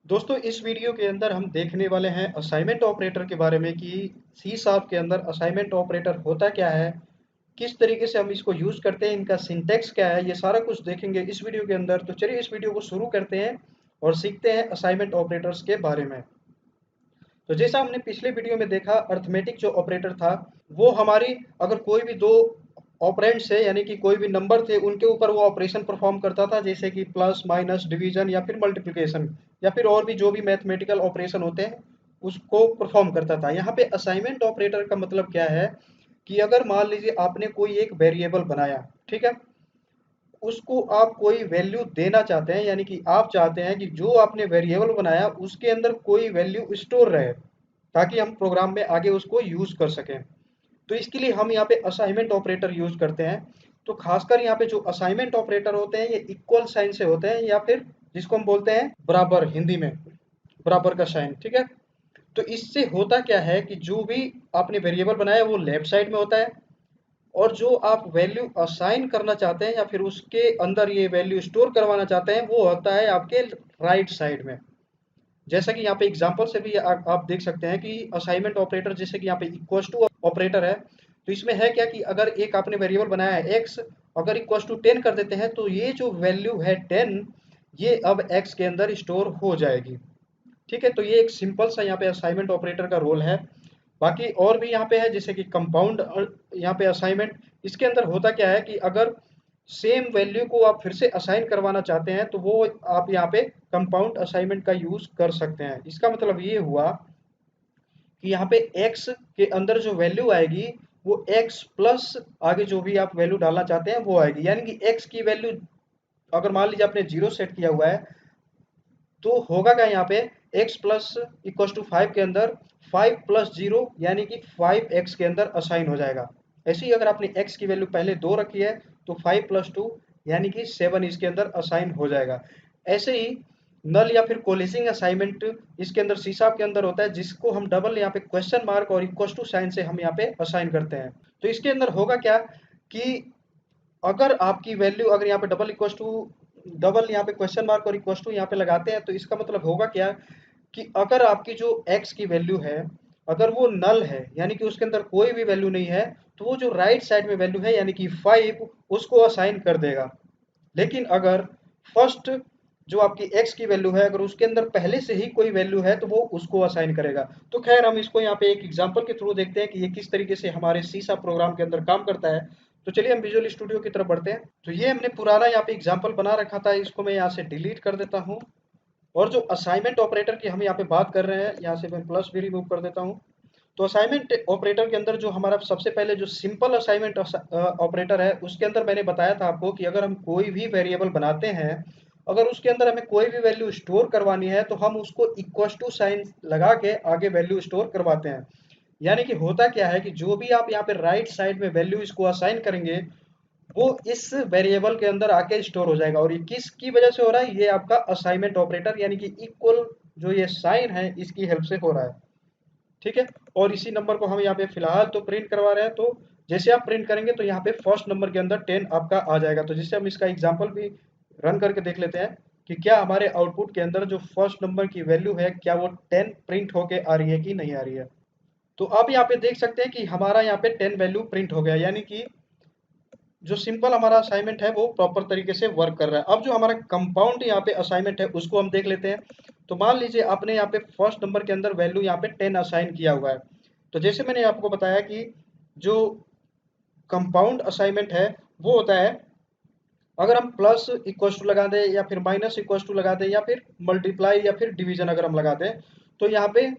दोस्तों इस वीडियो के अंदर हम देखने वाले हैं असाइनमेंट ऑपरेटर के बारे में कि सी शार्प के अंदर असाइनमेंट ऑपरेटर होता क्या है, किस तरीके से हम इसको यूज़ करते हैं, इनका सिंटैक्स क्या है, ये सारा कुछ देखेंगे इस वीडियो के अंदर। तो चलिए इस वीडियो को शुरू करते हैं और सीखते हैं असाइनमेंट ऑपरेटर्स के बारे में। तो जैसा हमने पिछले वीडियो में देखा, अर्थमेटिक जो ऑपरेटर था वो हमारी अगर कोई भी दो ऑपरेंड्स है यानी कि कोई भी नंबर थे उनके ऊपर वो ऑपरेशन परफॉर्म करता था, जैसे कि प्लस माइनस डिवीजन या फिर मल्टीप्लिकेशन या फिर और भी जो भी मैथमेटिकल ऑपरेशन होते हैं उसको परफॉर्म करता था। यहाँ पे असाइनमेंट ऑपरेटर का मतलब क्या है कि अगर मान लीजिए आपने कोई एक वेरिएबल बनाया, ठीक है, उसको आप कोई वैल्यू देना चाहते हैं, यानी कि आप चाहते हैं कि जो आपने वेरिएबल बनाया उसके अंदर कोई वैल्यू स्टोर रहे ताकि हम प्रोग्राम में आगे उसको यूज कर सकें। तो इसके लिए हम यहाँ पे असाइनमेंट ऑपरेटर यूज करते हैं। तो खासकर यहाँ पे जो असाइनमेंट ऑपरेटर होते हैं ये इक्वल साइन से होते हैं या फिर जिसको हम बोलते हैं बराबर, हिंदी में बराबर का साइन, ठीक है। तो इससे होता क्या है कि जो भी आपने वेरिएबल बनाया वो लेफ्ट साइड में होता है और जो आप वैल्यू असाइन करना चाहते हैं या फिर उसके अंदर ये वैल्यू स्टोर करवाना चाहते हैं वो होता है आपके राइट साइड में। जैसा कि यहाँ पे एग्जांपल से भी आप देख सकते हैं कि असाइनमेंट ऑपरेटर जैसे कि यहाँ पे इक्वल्स टू ऑपरेटर है, तो इसमें है क्या कि अगर एक आपने वेरिएबल बनाया है एक्स, अगर इक्वल्स टू 10 कर देते हैं तो ये जो वैल्यू है 10 ये अब एक्स के अंदर स्टोर हो जाएगी। ठीक है, तो ये एक सिंपल सा यहाँ पे असाइनमेंट ऑपरेटर का रोल है। बाकी और भी यहाँ पे है जैसे कि कंपाउंड, यहाँ पे असाइनमेंट, इसके अंदर होता क्या है कि अगर सेम वैल्यू को आप फिर से असाइन करवाना चाहते हैं तो वो आप यहाँ पे कंपाउंड असाइनमेंट का यूज कर सकते हैं। इसका मतलब ये हुआ कि यहाँ पे x के अंदर जो वैल्यू आएगी वो x प्लस आगे जो भी आप वैल्यू डालना चाहते हैं वो आएगी, यानी कि x की वैल्यू अगर मान लीजिए आपने जीरो सेट किया हुआ है तो होगा क्या यहाँ पे x प्लस इक्व टू 5 के अंदर 5 प्लस जीरो यानी कि 5x के अंदर असाइन हो जाएगा। ऐसे ही अगर आपने x की वैल्यू पहले 2 रखी है तो 5 प्लस 2 यानी कि 7 इसके अंदर असाइन हो जाएगा। ऐसे ही नल या फिर कोलिसिंग असाइनमेंट इसके अंदर सी शार्प के अंदर होता है, जिसको हम डबल यहाँ पे क्वेश्चन मार्क और इक्वल टू साइन से हम यहाँ पे असाइन करते हैं। तो इसके अंदर होगा क्या कि अगर आपकी वैल्यू अगर यहाँ पे डबल यहाँ पे क्वेश्चन मार्क और इक्वल टू यहाँ पे लगाते हैं तो इसका मतलब होगा क्या कि अगर आपकी जो x की वैल्यू है अगर वो नल है यानी कि उसके अंदर कोई भी वैल्यू नहीं है तो वो जो राइट साइड में वैल्यू है यानी कि 5 उसको असाइन कर देगा। लेकिन अगर फर्स्ट जो आपकी x की वैल्यू है अगर उसके अंदर पहले से ही कोई वैल्यू है तो वो उसको असाइन करेगा। तो खैर हम इसको यहाँ पे एक एग्जांपल के थ्रू देखते हैं कि ये किस तरीके से हमारे सीसा प्रोग्राम के अंदर काम करता है। तो चलिए हम विजुअल स्टूडियो की तरफ बढ़ते हैं। तो ये हमने पुराना यहाँ पे एग्जाम्पल बना रखा था, इसको मैं यहाँ से डिलीट कर देता हूँ। और जो असाइनमेंट ऑपरेटर की हम यहाँ पे बात कर रहे हैं यहाँ से मैं प्लस भी रिमूव कर देता हूँ। तो असाइनमेंट ऑपरेटर के अंदर जो हमारा सबसे पहले जो सिंपल असाइनमेंट ऑपरेटर है उसके अंदर मैंने बताया था आपको कि अगर हम कोई भी वेरिएबल बनाते हैं अगर उसके अंदर हमें कोई भी वैल्यू स्टोर करवानी है तो हम उसको इक्वल टू साइन लगा के आगे वैल्यू स्टोर करवाते हैं। यानी कि होता क्या है कि जो भी आप यहाँ पे राइट साइड में वैल्यू इसको असाइन करेंगे वो इस वेरिएबल के अंदर आके स्टोर हो जाएगा। और ये किसकी वजह से हो रहा है, ये आपका असाइनमेंट ऑपरेटर यानी कि इक्वल जो ये साइन है इसकी हेल्प से हो रहा है। ठीक है, और इसी नंबर को हम यहाँ पे फिलहाल तो प्रिंट करवा रहे हैं। तो जैसे आप प्रिंट करेंगे तो यहाँ पे फर्स्ट नंबर के अंदर 10 आपका आ जाएगा। तो जिससे हम इसका एग्जांपल भी रन करके देख लेते हैं कि क्या हमारे आउटपुट के अंदर जो फर्स्ट नंबर की वैल्यू है क्या वो 10 प्रिंट होके आ रही है कि नहीं आ रही है। तो अब यहाँ पे देख सकते हैं कि हमारा यहाँ पे 10 वैल्यू प्रिंट हो गया, यानी कि जो सिंपल हमारा असाइनमेंट है वो प्रॉपर तरीके से वर्क कर रहा है। अब जो हमारा कंपाउंड यहाँ पे असाइनमेंट है उसको हम देख लेते हैं। तो मान लीजिए आपने यहाँ पे फर्स्ट नंबर के अंदर वैल्यू यहाँ पे 10 असाइन किया हुआ है। तो जैसे मैंने आपको बताया कि जो कंपाउंड असाइनमेंट है वो होता है अगर हम प्लस इक्वल टू लगा दें या फिर माइनस इक्वल टू लगा दें या फिर मल्टीप्लाई या फिर डिवीजन अगर हम लगा दें तो यहाँ पे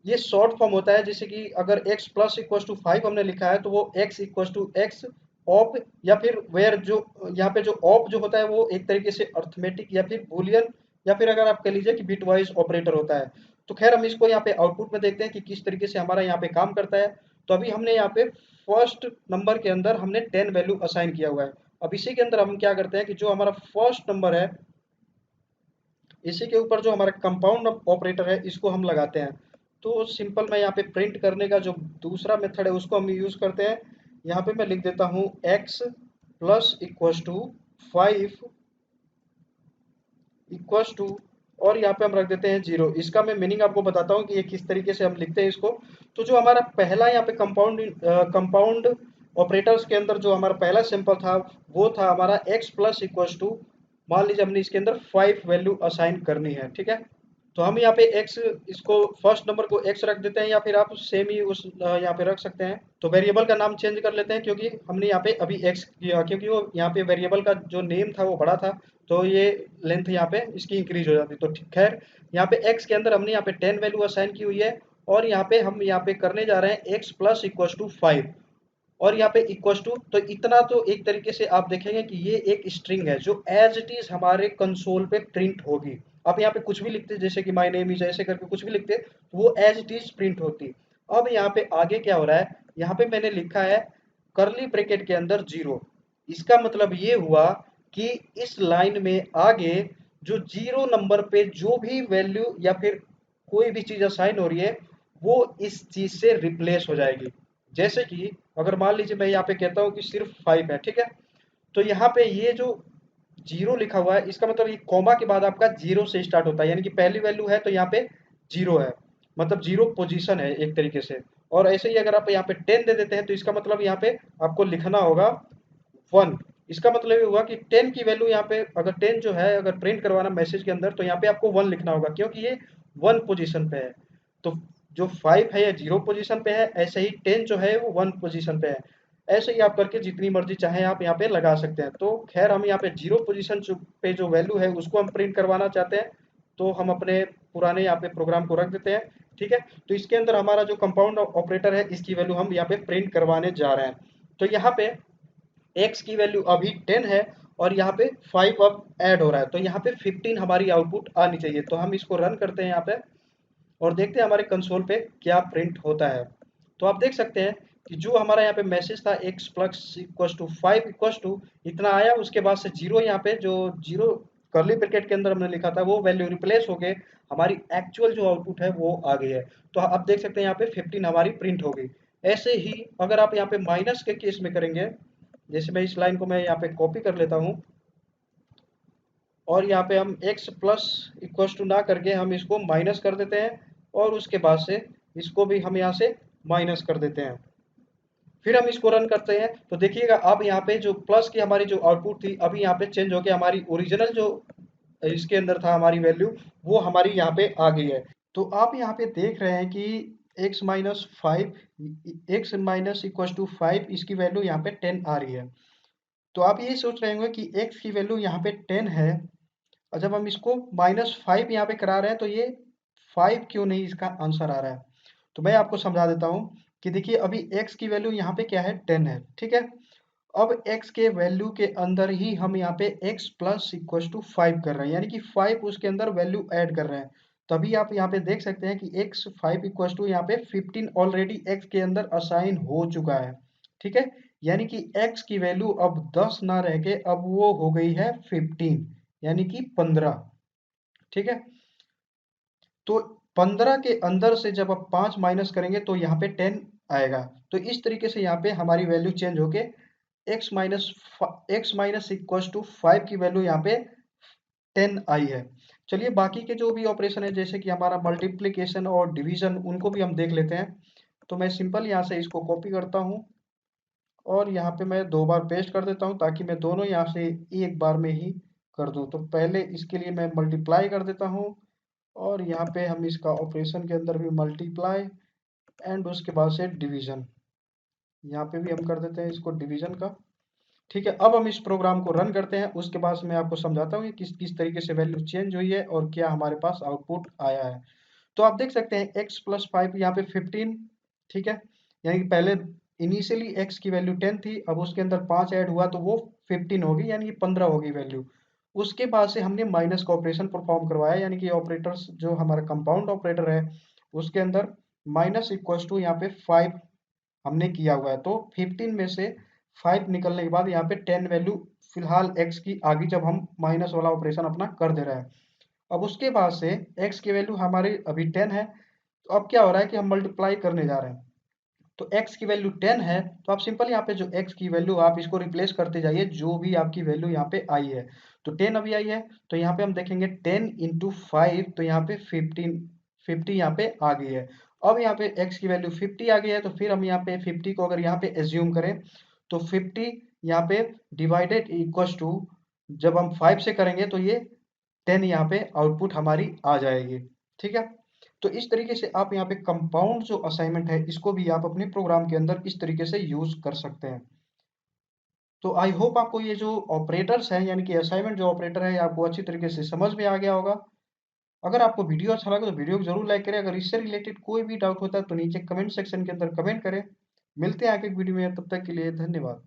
ये शॉर्ट फॉर्म होता है। जैसे कि अगर x प्लस इक्वल टू 5 हमने लिखा है तो वो x equal to X up या फिर वेयर जो यहाँ पे जो ऑप जो होता है वो एक तरीके से अर्थमेटिक या फिर बूलियन या फिर अगर आप कह लीजिए कि बिट वाइज ऑपरेटर होता है। तो खैर हम इसको यहाँ पे आउटपुट में देखते हैं कि किस तरीके से हमारा यहाँ पे काम करता है। तो अभी हमने यहाँ पे फर्स्ट नंबर के अंदर हमने 10 वैल्यू असाइन किया हुआ है। अब इसी के अंदर हम क्या करते हैं कि जो हमारा फर्स्ट नंबर है इसी के ऊपर जो हमारा कंपाउंड ऑपरेटर है इसको हम लगाते हैं। तो सिंपल मैं यहाँ पे प्रिंट करने का जो दूसरा मेथड है उसको हम यूज करते हैं। यहाँ पे मैं लिख देता हूँ x plus equal to 5 equal to और यहाँ पे हम रख देते हैं 0। इसका मैं मीनिंग आपको बताता हूँ कि ये किस तरीके से हम लिखते हैं इसको। तो जो हमारा पहला यहाँ पे कंपाउंड ऑपरेटर्स के अंदर जो हमारा पहला सिंपल था, वो था हमारा x प्लस इक्वल टू, मान लीजिए हमने इसके अंदर 5 वैल्यू असाइन करनी है, ठीक है। तो हम यहाँ पे x, इसको फर्स्ट नंबर को x रख देते हैं, या फिर आप सेम ही उस यहाँ पे रख सकते हैं। तो वेरिएबल का नाम चेंज कर लेते हैं, क्योंकि हमने यहाँ पे अभी x किया, क्योंकि वो यहाँ पे वेरिएबल का जो नेम था वो बड़ा था, तो ये लेंथ यहाँ पे इसकी इंक्रीज हो जाती। तो खैर, यहाँ पे x के अंदर हमने यहाँ पे 10 वैल्यू असाइन की हुई है, और यहाँ पे हम यहाँ पे करने जा रहे हैं x प्लस इक्वल टू 5, और यहाँ पे इक्वल टू। तो इतना तो एक तरीके से आप देखेंगे कि ये एक स्ट्रिंग है जो एज इट इज हमारे कंसोल पे प्रिंट होगी। आप यहाँ पे कुछ भी लिखते, जैसे कि माय नेम इज, ऐसे करके कुछ भी लिखते, तो वो एज इट इज प्रिंट होती। अब यहाँ पे आगे क्या हो रहा है, यहाँ पे मैंने लिखा है करली ब्रैकेट के अंदर 0। इसका मतलब ये हुआ कि इस लाइन में आगे जो 0 नंबर पे जो भी वैल्यू या फिर कोई भी चीज असाइन हो रही है, वो इस चीज से रिप्लेस हो जाएगी। जैसे कि अगर मान लीजिए मैं यहाँ पे कहता हूँ कि सिर्फ 5 है, ठीक है। तो यहाँ पे ये जो 0 लिखा हुआ है, इसका मतलब ये कॉमा के बाद आपका 0 से स्टार्ट होता है, यानी कि पहली वैल्यू है तो यहाँ पे 0 है, मतलब 0 पोजीशन है एक तरीके से। और ऐसे ही अगर आप यहाँ पे 10 दे देते हैं, तो इसका मतलब यहाँ पे आपको लिखना होगा 1। इसका मतलब ये हुआ कि 10 की वैल्यू यहाँ पे, अगर 10 जो है अगर प्रिंट करवाना मैसेज के अंदर, तो यहाँ पे आपको 1 लिखना होगा, क्योंकि ये 1 पोजीशन पे है। तो जो 5 है ये 0 पोजीशन पे है, ऐसे ही 10 जो है वो 1 पोजीशन पे है। ऐसे ही आप करके जितनी मर्जी चाहे आप यहाँ पे लगा सकते हैं। तो खैर, हम यहाँ पे 0 पोजीशन पे जो वैल्यू है उसको हम प्रिंट करवाना चाहते हैं, तो हम अपने पुराने यहाँ पे प्रोग्राम को रख देते हैं, ठीक है। तो इसके अंदर हमारा जो कंपाउंड ऑपरेटर है, इसकी वैल्यू हम यहाँ पे प्रिंट करवाने जा रहे हैं। तो यहाँ पे x की वैल्यू अभी 10 है, और यहाँ पे 5 अब ऐड हो रहा है, तो यहाँ पे 15 हमारी आउटपुट आनी चाहिए। तो हम इसको रन करते हैं यहाँ पे, और देखते हैं हमारे कंसोल पे क्या प्रिंट होता है। तो आप देख सकते हैं कि जो हमारा यहाँ पे मैसेज था x plus equal to 5 equal to इतना आया, उसके बाद से 0 यहाँ पे जो 0 करली ब्रैकेट के अंदर हमने लिखा था वो वैल्यू रिप्लेस हो गए, हमारी एक्चुअल जो आउटपुट है वो आ गई है। तो आप देख सकते हैं यहाँ पे 15 हमारी प्रिंट हो गई। ऐसे ही अगर आप यहाँ पे माइनस के केस में करेंगे, जैसे मैं इस लाइन को मैं यहाँ पे कॉपी कर लेता हूँ, और यहाँ पे हम x प्लस इक्वल टू ना करके हम इसको माइनस कर देते हैं, और उसके बाद से इसको भी हम यहाँ से माइनस कर देते हैं। फिर हम इसको रन करते हैं, तो देखिएगा अब यहाँ पे जो प्लस की हमारी जो आउटपुट थी, अभी यहाँ पे चेंज हो के हमारी ओरिजिनल जो इसके अंदर था हमारी वैल्यू, वो हमारी यहाँ पे आ गई है। तो आप यहाँ पे देख रहे हैं कि x minus 5, X minus equal to 5, इसकी वैल्यू यहाँ पे 10 आ रही है। तो आप ये सोच रहे होंगे कि x की वैल्यू यहाँ पे 10 है, और जब हम इसको -5 यहाँ पे करा रहे हैं, तो ये 5 क्यों नहीं इसका आंसर आ रहा है। तो मैं आपको समझा देता हूँ कि देखिए अभी x की वैल्यू यहाँ पे क्या है, 10 है, ठीक है। अब x के वैल्यू के अंदर ही हम यहाँ पे x प्लस इक्वल टू 5 कर रहे हैं, यानी कि 5 उसके अंदर वैल्यू ऐड कर रहे हैं। तभी आप यहाँ पे देख सकते हैं कि x 5 इक्वल टू यहाँ पे 15 ऑलरेडी x के अंदर असाइन हो चुका है, ठीक है। यानी कि x की वैल्यू अब 10 ना रह के अब वो हो गई है 15, यानी कि 15, ठीक है। तो 15 के अंदर से जब आप 5 माइनस करेंगे तो यहाँ पे 10 आएगा। तो इस तरीके से यहाँ पे हमारी वैल्यू चेंज होके एक्स माइनस इक्वल टू 5 की वैल्यू यहाँ पे 10 आई है। चलिए बाकी के जो भी ऑपरेशन है, जैसे कि हमारा मल्टीप्लिकेशन और डिवीजन, उनको भी हम देख लेते हैं। तो मैं सिंपल यहाँ से इसको कॉपी करता हूँ, और यहाँ पे मैं 2 बार पेस्ट कर देता हूँ, ताकि मैं दोनों यहाँ से एक बार में ही कर दूँ। तो पहले इसके लिए मैं मल्टीप्लाई कर देता हूँ, और यहाँ पे हम इसका ऑपरेशन के अंदर भी मल्टीप्लाई, एंड उसके बाद से डिवीजन, यहाँ पे भी हम कर देते हैं इसको डिवीजन का, ठीक है। अब हम इस प्रोग्राम को रन करते हैं, उसके बाद मैं आपको समझाता हूँ कि किस किस तरीके से वैल्यू चेंज हुई है और क्या हमारे पास आउटपुट आया है। तो आप देख सकते हैं x प्लस 5 यहाँ पे 15, ठीक है। यानी कि पहले इनिशियली x की वैल्यू 10 थी, अब उसके अंदर 5 ऐड हुआ तो वो 15 होगी, यानी कि 15 होगी वैल्यू। उसके बाद से हमने माइनस का ऑपरेशन परफॉर्म करवाया, यानी कि ऑपरेटर्स जो हमारा कंपाउंड ऑपरेटर है उसके अंदर माइनस इक्वल टू यहाँ पे 5 हमने किया हुआ है। तो 15 में से 5 निकलने के बाद यहाँ पे 10 वैल्यू फिलहाल x की आ गई, जब हम माइनस वाला ऑपरेशन अपना कर दे रहे हैं। अब उसके बाद से x की वैल्यू हमारी अभी 10 है, तो अब क्या हो रहा है कि हम मल्टीप्लाई करने जा रहे हैं। तो x की वैल्यू 10 है, तो आप सिंपल यहाँ पे जो x की वैल्यू आप इसको रिप्लेस करते जाइए, जो भी आपकी वैल्यू यहाँ पे आई है। तो 10 अभी आई है, तो यहाँ पे हम देखेंगे 10 इंटू 5, तो यहाँ पे 50 यहाँ पे आ गई है। अब यहाँ पे x की वैल्यू 50 आ गई है, तो फिर हम यहाँ पे 50 को अगर यहाँ पे एज्यूम करें, तो 50 यहाँ पे डिवाइडेड इक्वल्स टू, जब हम 5 से करेंगे तो ये 10 यहाँ पे आउटपुट हमारी आ जाएगी। ठीक है, तो इस तरीके से आप यहाँ पे कंपाउंड जो असाइनमेंट है इसको भी आप अपने प्रोग्राम के अंदर इस तरीके से यूज कर सकते हैं। तो आई होप आपको ये जो ऑपरेटर्स हैं, यानी कि असाइनमेंट जो ऑपरेटर है, आपको अच्छी तरीके से समझ में आ गया होगा। अगर आपको वीडियो अच्छा लगा तो वीडियो को जरूर लाइक करें। अगर इससे रिलेटेड कोई भी डाउट होता है तो नीचे कमेंट सेक्शन के अंदर कमेंट करें। मिलते हैं आगे एक वीडियो में, तब तक के लिए धन्यवाद।